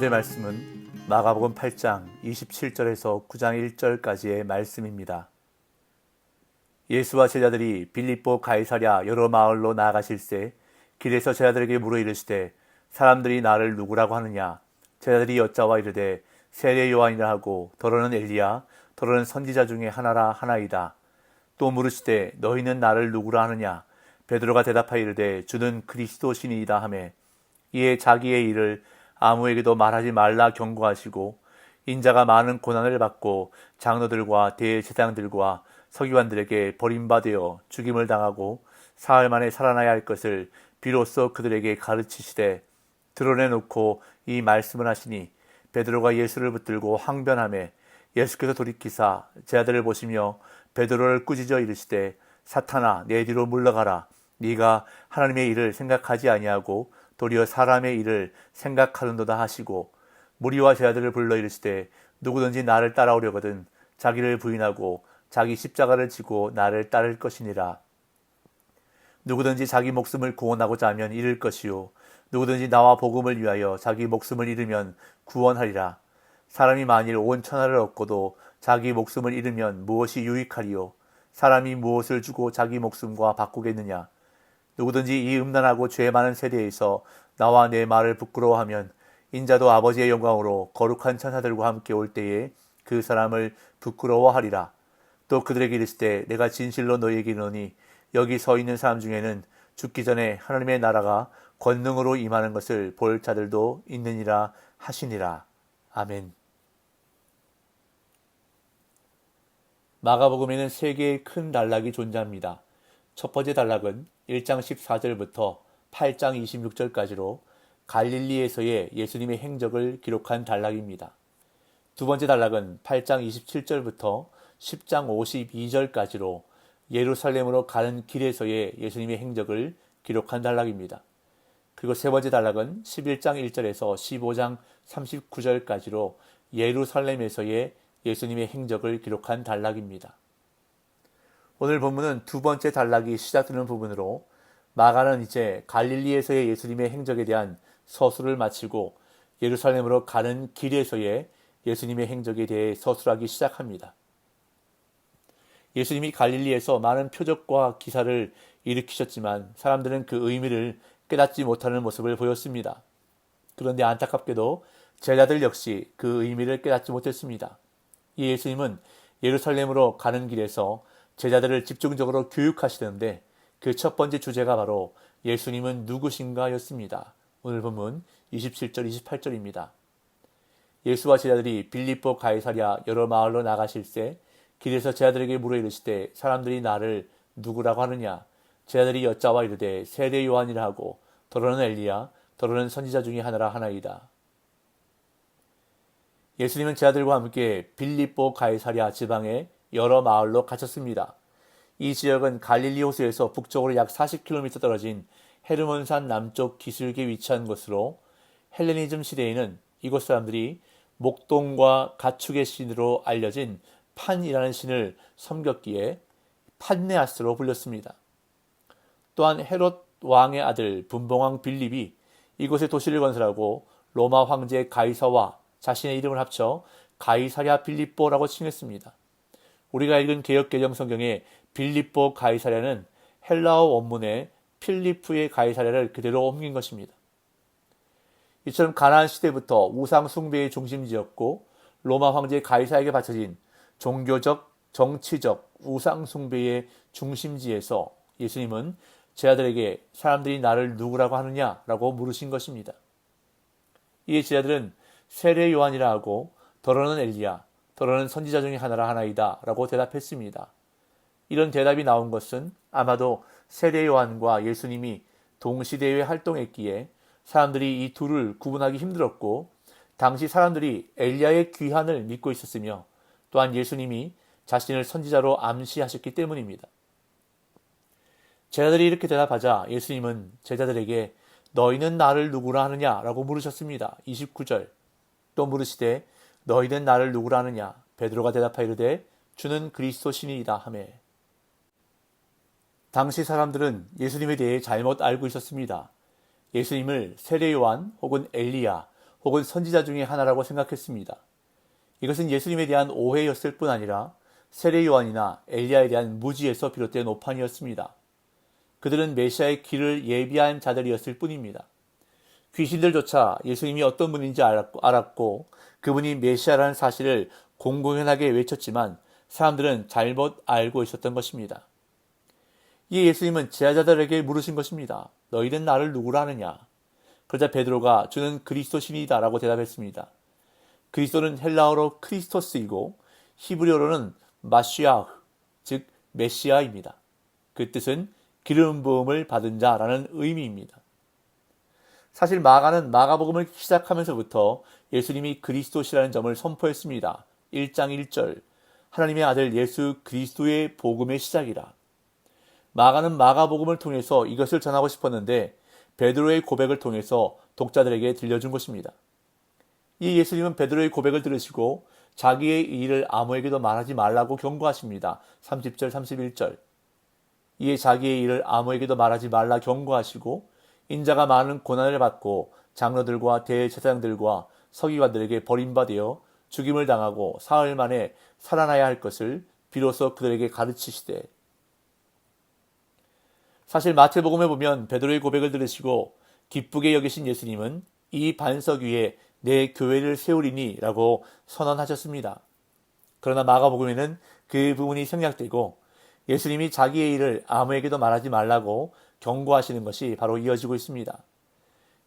오늘의 말씀은 마가복음 8장 27절에서 9장 1절까지의 말씀입니다. 예수와 제자들이 빌립보 가이사랴 여러 마을로 나아가실새 길에서 제자들에게 물어 이르시되 사람들이 나를 누구라고 하느냐. 제자들이 여짜와 이르되 세례 요한이라 하고 더러는 엘리야 더러는 선지자 중에 하나라 하나이다. 또 물으시되 너희는 나를 누구라 하느냐. 베드로가 대답하여 이르되 주는 그리스도시니이다 하매 이에 자기의 일을 아무에게도 말하지 말라 경고하시고 인자가 많은 고난을 받고 장로들과 대제사장들과 서기관들에게 버림받아 죽임을 당하고 사흘 만에 살아나야 할 것을 비로소 그들에게 가르치시되 드러내놓고 이 말씀을 하시니 베드로가 예수를 붙들고 항변하매 예수께서 돌이키사 제 아들을 보시며 베드로를 꾸짖어 이르시되 사탄아 내 뒤로 물러가라. 네가 하나님의 일을 생각하지 아니하고 도리어 사람의 일을 생각하는도다 하시고 무리와 제자들을 불러 이르시되 누구든지 나를 따라오려거든 자기를 부인하고 자기 십자가를 지고 나를 따를 것이니라. 누구든지 자기 목숨을 구원하고자 하면 잃을 것이요 누구든지 나와 복음을 위하여 자기 목숨을 잃으면 구원하리라. 사람이 만일 온 천하를 얻고도 자기 목숨을 잃으면 무엇이 유익하리요. 사람이 무엇을 주고 자기 목숨과 바꾸겠느냐. 누구든지 이 음란하고 죄 많은 세대에서 나와 내 말을 부끄러워하면 인자도 아버지의 영광으로 거룩한 천사들과 함께 올 때에 그 사람을 부끄러워하리라. 또 그들에게 이르시되 내가 진실로 너희에게 이르노니 여기 서 있는 사람 중에는 죽기 전에 하나님의 나라가 권능으로 임하는 것을 볼 자들도 있느니라 하시니라. 아멘. 마가복음에는 세 개의 큰 단락이 존재합니다. 첫 번째 단락은 1장 14절부터 8장 26절까지로 갈릴리에서의 예수님의 행적을 기록한 단락입니다. 두 번째 단락은 8장 27절부터 10장 52절까지로 예루살렘으로 가는 길에서의 예수님의 행적을 기록한 단락입니다. 그리고 세 번째 단락은 11장 1절에서 15장 39절까지로 예루살렘에서의 예수님의 행적을 기록한 단락입니다. 오늘 본문은 두 번째 단락이 시작되는 부분으로 마가는 이제 갈릴리에서의 예수님의 행적에 대한 서술을 마치고 예루살렘으로 가는 길에서의 예수님의 행적에 대해 서술하기 시작합니다. 예수님이 갈릴리에서 많은 표적과 기사를 일으키셨지만 사람들은 그 의미를 깨닫지 못하는 모습을 보였습니다. 그런데 안타깝게도 제자들 역시 그 의미를 깨닫지 못했습니다. 이 예수님은 예루살렘으로 가는 길에서 제자들을 집중적으로 교육하시는데 그 첫 번째 주제가 바로 예수님은 누구신가 였습니다. 오늘 본문 27절 28절입니다. 예수와 제자들이 빌립보 가이사랴 여러 마을로 나가실새 길에서 제자들에게 물어 이르시되 사람들이 나를 누구라고 하느냐. 제자들이 여짜와 이르되 세례 요한이라 하고 더러는 엘리야 더러는 선지자 중에 하나라 하나이다. 예수님은 제자들과 함께 빌립보 가이사랴 지방의 여러 마을로 가셨습니다. 이 지역은 갈릴리 호수에서 북쪽으로 약 40km 떨어진 헤르몬산 남쪽 기슭에 위치한 곳으로 헬레니즘 시대에는 이곳 사람들이 목동과 가축의 신으로 알려진 판이라는 신을 섬겼기에 판네아스로 불렸습니다. 또한 헤롯 왕의 아들 분봉왕 빌립이 이곳에 도시를 건설하고 로마 황제 가이사와 자신의 이름을 합쳐 가이사랴 빌립보라고 칭했습니다. 우리가 읽은 개역개정 성경에 빌립보 가이사랴는 헬라어 원문의 필리프의 가이사랴를 그대로 옮긴 것입니다. 이처럼 가나안 시대부터 우상 숭배의 중심지였고 로마 황제 가이사에게 바쳐진 종교적, 정치적 우상 숭배의 중심지에서 예수님은 제자들에게 사람들이 나를 누구라고 하느냐라고 물으신 것입니다. 이에 제자들은 세례 요한이라 하고 더러는 엘리야, 더러는 선지자 중에 하나라 하나이다 라고 대답했습니다. 이런 대답이 나온 것은 아마도 세례 요한과 예수님이 동시대에 활동했기에 사람들이 이 둘을 구분하기 힘들었고 당시 사람들이 엘리야의 귀환을 믿고 있었으며 또한 예수님이 자신을 선지자로 암시하셨기 때문입니다. 제자들이 이렇게 대답하자 예수님은 제자들에게 너희는 나를 누구라 하느냐 라고 물으셨습니다. 29절 또 물으시되 너희는 나를 누구라 하느냐. 베드로가 대답하여 이르되 주는 그리스도시니이다 하매 당시 사람들은 예수님에 대해 잘못 알고 있었습니다. 예수님을 세례 요한 혹은 엘리야 혹은 선지자 중의 하나라고 생각했습니다. 이것은 예수님에 대한 오해였을 뿐 아니라 세례 요한이나 엘리야에 대한 무지에서 비롯된 오판이었습니다. 그들은 메시아의 길을 예비한 자들이었을 뿐입니다. 귀신들조차 예수님이 어떤 분인지 알았고 그분이 메시아라는 사실을 공공연하게 외쳤지만 사람들은 잘못 알고 있었던 것입니다. 이에 예수님은 제자들에게 물으신 것입니다. 너희는 나를 누구라 하느냐? 그러자 베드로가 주는 그리스도신이다 라고 대답했습니다. 그리스도는 헬라어로 크리스토스이고 히브리어로는 마시아흐, 즉 메시아입니다. 그 뜻은 기름 부음을 받은 자라는 의미입니다. 사실 마가는 마가복음을 시작하면서부터 예수님이 그리스도시라는 점을 선포했습니다. 1장 1절 하나님의 아들 예수 그리스도의 복음의 시작이라. 마가는 마가복음을 통해서 이것을 전하고 싶었는데 베드로의 고백을 통해서 독자들에게 들려준 것입니다. 이 예수님은 베드로의 고백을 들으시고 자기의 일을 아무에게도 말하지 말라고 경고하십니다. 30절 31절 이에 자기의 일을 아무에게도 말하지 말라 경고하시고 인자가 많은 고난을 받고 장로들과 대제사장들과 서기관들에게 버림받아 죽임을 당하고 사흘 만에 살아나야 할 것을 비로소 그들에게 가르치시되. 사실 마태복음에 보면 베드로의 고백을 들으시고 기쁘게 여기신 예수님은 이 반석 위에 내 교회를 세우리니 라고 선언하셨습니다. 그러나 마가복음에는 그 부분이 생략되고 예수님이 자기의 일을 아무에게도 말하지 말라고 경고하시는 것이 바로 이어지고 있습니다.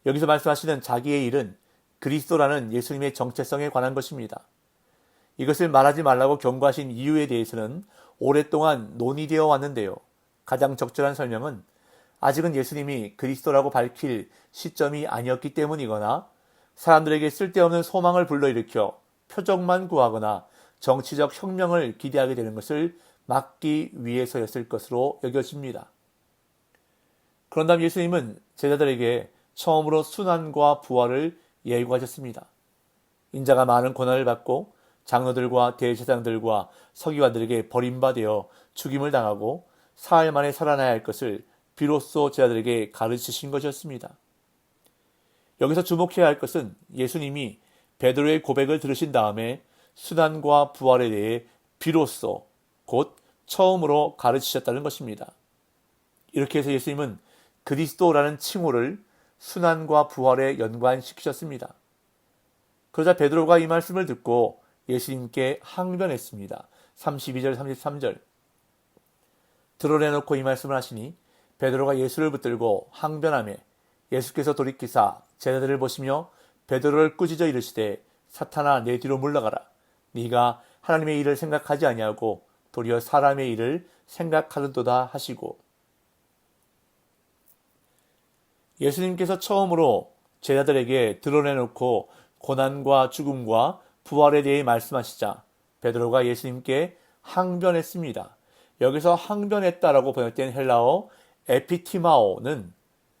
여기서 말씀하시는 자기의 일은 그리스도라는 예수님의 정체성에 관한 것입니다. 이것을 말하지 말라고 경고하신 이유에 대해서는 오랫동안 논의되어 왔는데요. 가장 적절한 설명은 아직은 예수님이 그리스도라고 밝힐 시점이 아니었기 때문이거나 사람들에게 쓸데없는 소망을 불러일으켜 표적만 구하거나 정치적 혁명을 기대하게 되는 것을 막기 위해서였을 것으로 여겨집니다. 그런 다음 예수님은 제자들에게 처음으로 순환과 부활을 예고하셨습니다. 인자가 많은 고난을 받고 장로들과 대제사장들과 서기관들에게 버림받아 죽임을 당하고 사흘 만에 살아나야 할 것을 비로소 제자들에게 가르치신 것이었습니다. 여기서 주목해야 할 것은 예수님이 베드로의 고백을 들으신 다음에 순환과 부활에 대해 비로소 곧 처음으로 가르치셨다는 것입니다. 이렇게 해서 예수님은 그리스도라는 칭호를 순환과 부활에 연관시키셨습니다. 그러자 베드로가 이 말씀을 듣고 예수님께 항변했습니다. 32절 33절 드러내놓고 이 말씀을 하시니 베드로가 예수를 붙들고 항변하며 예수께서 돌이키사 제자들을 보시며 베드로를 꾸짖어 이르시되 사탄아 내 뒤로 물러가라. 네가 하나님의 일을 생각하지 아니하고 도리어 사람의 일을 생각하는도다 하시고. 예수님께서 처음으로 제자들에게 드러내놓고 고난과 죽음과 부활에 대해 말씀하시자 베드로가 예수님께 항변했습니다. 여기서 항변했다라고 번역된 헬라어 에피티마오는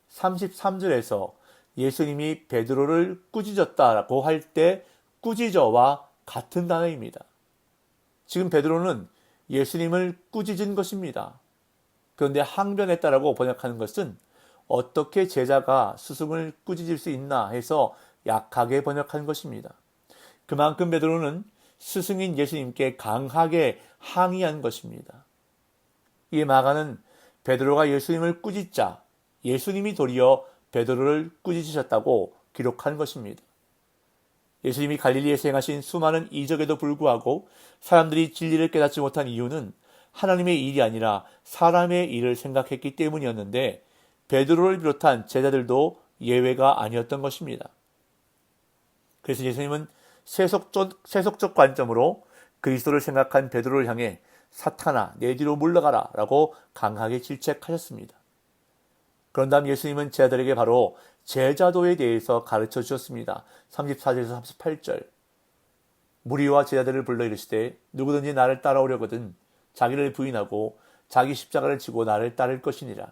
33절에서 예수님이 베드로를 꾸짖었다라고 할 때 꾸짖어와 같은 단어입니다. 지금 베드로는 예수님을 꾸짖은 것입니다. 그런데 항변했다라고 번역하는 것은 어떻게 제자가 스승을 꾸짖을 수 있나 해서 약하게 번역한 것입니다. 그만큼 베드로는 스승인 예수님께 강하게 항의한 것입니다. 이에 마가는 베드로가 예수님을 꾸짖자 예수님이 도리어 베드로를 꾸짖으셨다고 기록한 것입니다. 예수님이 갈릴리에서 행하신 수많은 이적에도 불구하고 사람들이 진리를 깨닫지 못한 이유는 하나님의 일이 아니라 사람의 일을 생각했기 때문이었는데 베드로를 비롯한 제자들도 예외가 아니었던 것입니다. 그래서 예수님은 세속적 관점으로 그리스도를 생각한 베드로를 향해 사탄아 내 뒤로 물러가라 라고 강하게 질책하셨습니다. 그런 다음 예수님은 제자들에게 바로 제자도에 대해서 가르쳐 주셨습니다. 34절에서 38절 무리와 제자들을 불러 이르시되 누구든지 나를 따라오려거든 자기를 부인하고 자기 십자가를 지고 나를 따를 것이니라.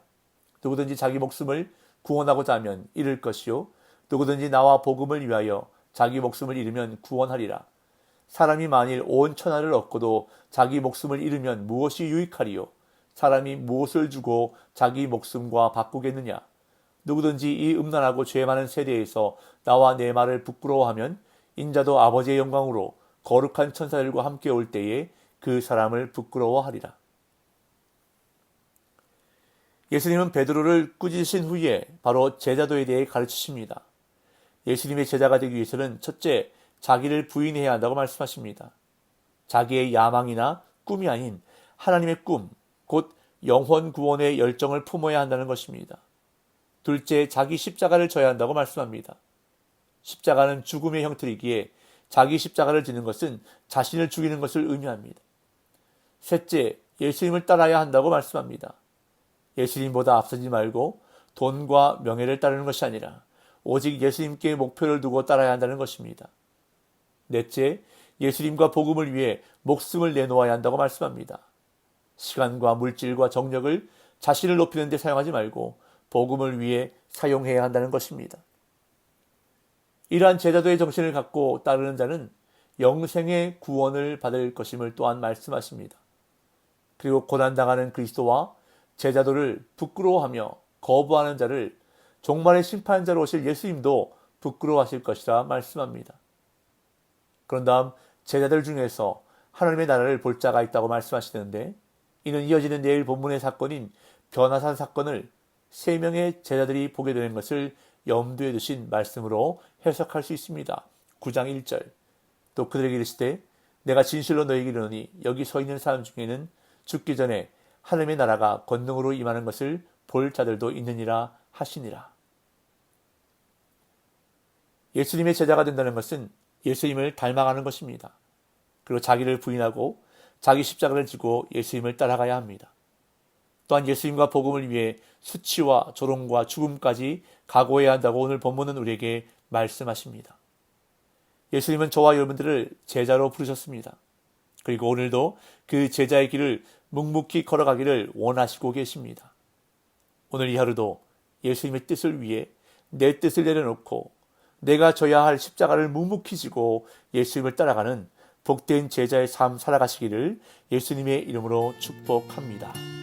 누구든지 자기 목숨을 구원하고자 하면 잃을 것이요 누구든지 나와 복음을 위하여 자기 목숨을 잃으면 구원하리라. 사람이 만일 온 천하를 얻고도 자기 목숨을 잃으면 무엇이 유익하리요? 사람이 무엇을 주고 자기 목숨과 바꾸겠느냐? 누구든지 이 음란하고 죄 많은 세대에서 나와 내 말을 부끄러워하면 인자도 아버지의 영광으로 거룩한 천사들과 함께 올 때에 그 사람을 부끄러워하리라. 예수님은 베드로를 꾸짖으신 후에 바로 제자도에 대해 가르치십니다. 예수님의 제자가 되기 위해서는 첫째, 자기를 부인해야 한다고 말씀하십니다. 자기의 야망이나 꿈이 아닌 하나님의 꿈, 곧 영혼 구원의 열정을 품어야 한다는 것입니다. 둘째, 자기 십자가를 져야 한다고 말씀합니다. 십자가는 죽음의 형태이기에 자기 십자가를 지는 것은 자신을 죽이는 것을 의미합니다. 셋째, 예수님을 따라야 한다고 말씀합니다. 예수님보다 앞서지 말고 돈과 명예를 따르는 것이 아니라 오직 예수님께 목표를 두고 따라야 한다는 것입니다. 넷째, 예수님과 복음을 위해 목숨을 내놓아야 한다고 말씀합니다. 시간과 물질과 정력을 자신을 높이는 데 사용하지 말고 복음을 위해 사용해야 한다는 것입니다. 이러한 제자도의 정신을 갖고 따르는 자는 영생의 구원을 받을 것임을 또한 말씀하십니다. 그리고 고난당하는 그리스도와 제자도를 부끄러워하며 거부하는 자를 종말의 심판자로 오실 예수님도 부끄러워하실 것이라 말씀합니다. 그런 다음 제자들 중에서 하나님의 나라를 볼 자가 있다고 말씀하시는데, 이는 이어지는 내일 본문의 사건인 변화산 사건을 3명의 제자들이 보게 되는 것을 염두에 두신 말씀으로 해석할 수 있습니다. 9장 1절. 또 그들에게 이르시되 내가 진실로 너희에게 이르노니 여기 서 있는 사람 중에는 죽기 전에 하나님의 나라가 권능으로 임하는 것을 볼 자들도 있느니라 하시니라. 예수님의 제자가 된다는 것은 예수님을 닮아가는 것입니다. 그리고 자기를 부인하고 자기 십자가를 지고 예수님을 따라가야 합니다. 또한 예수님과 복음을 위해 수치와 조롱과 죽음까지 각오해야 한다고 오늘 본문은 우리에게 말씀하십니다. 예수님은 저와 여러분들을 제자로 부르셨습니다. 그리고 오늘도 그 제자의 길을 묵묵히 걸어가기를 원하시고 계십니다. 오늘 이 하루도 예수님의 뜻을 위해 내 뜻을 내려놓고 내가 져야 할 십자가를 묵묵히 지고 예수님을 따라가는 복된 제자의 삶 살아가시기를 예수님의 이름으로 축복합니다.